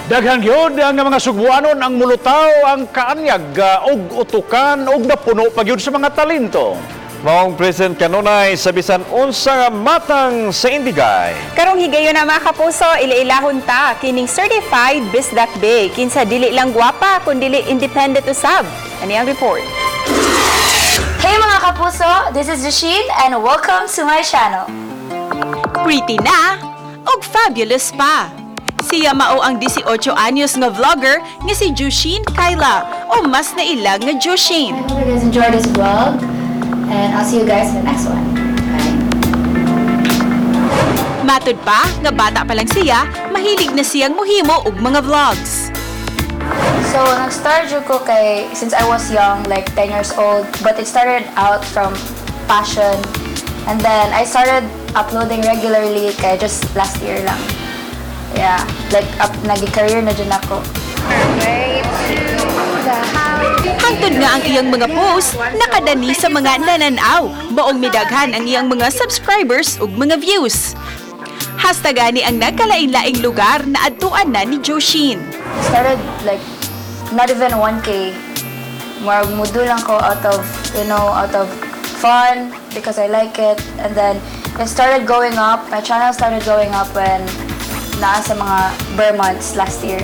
Daghang gyud ang mga sugbuanon ang mulutaw ang kaanyag og utukan og napuno pa gyud sa mga talento. Maong present kanunay sa bisan unsa nga matang sa Indigay. Karong higayon na mga kapuso, ilailahon ta kining certified Bisdak Bay. Kinsa dili lang gwapa kun dili independent usab. Ani ang report? Hey mga kapuso, this is Joshine and welcome to my channel. Pretty na og fabulous pa. Siya mao ang 18 anyos nga vlogger nga si Joshine Kyla o mas nailang nga Joshine. I hope you guys enjoyed this vlog and I'll see you guys in the next one. Bye. Matud pa nga bata pa lang siya, mahilig na siyang muhimo og mga vlogs. So, nag-start ko kay, since I was young, like 10 years old, but it started out from passion. And then, I started uploading regularly kay just last year lang. Yeah, like, nag-career na dyan ako. Hangtod nga ang iyang mga post, nakadani sa mga nananaw. Maong midaghan ang iyang mga subscribers ug mga views. Hasta gani ang nagkalain-laing lugar na adtuan na ni Joshine. Started like, not even 1K. Mudo lang ko out of fun because I like it. And then, it started going up. My channel started going up when naa sa mga bare months last year.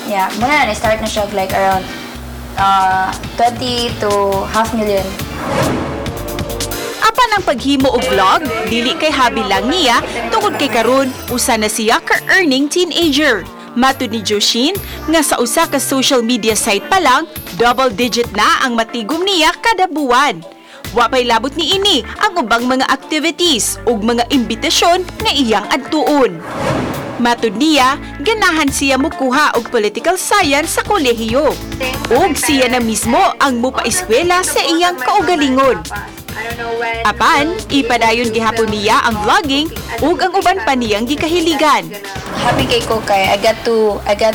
Yeah, muna na start na siya like around 20 to 500,000. Apan ang paghimo og vlog, dili kay hobby lang niya, tungod kay karon usa na siya ka-earning teenager. Matud ni Joshine nga sa usa ka social media site pa lang, double digit na ang matigom niya kada buwan. Wa pay labot ni ini ang ubang mga activities ug mga imbitasyon nga iyang adtuon. Matud niya, ganahan siya mukuha og political science sa kolehiyo. Ug siya na mismo ang mupaeskwela sa iyang kaugalingon. Apan, ipadayon gihapon niya ang vlogging ug ang uban pa niyang gikahiligan. Happy kay ko kay I got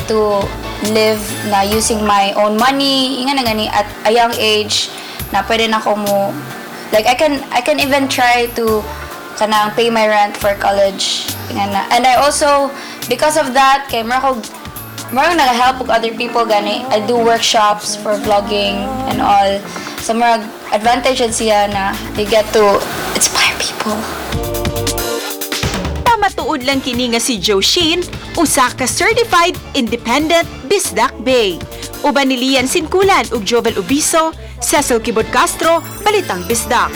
to live na using my own money. Inga na gani at a young age na pwede na ko mo like I can even try to kanang pay my rent for college. Inga na. And I also because of that kay marang nag-help og other people gani. I do workshops for vlogging and all. So marang advantage siya na they get to inspire people. Matuod lang kini nga si Joshine, usa ka certified independent Bisdak Bay. Uban ni Lian Sinkulan ug Jovel Ubiso, Cecil Kibod Castro, Balitang Bisdak.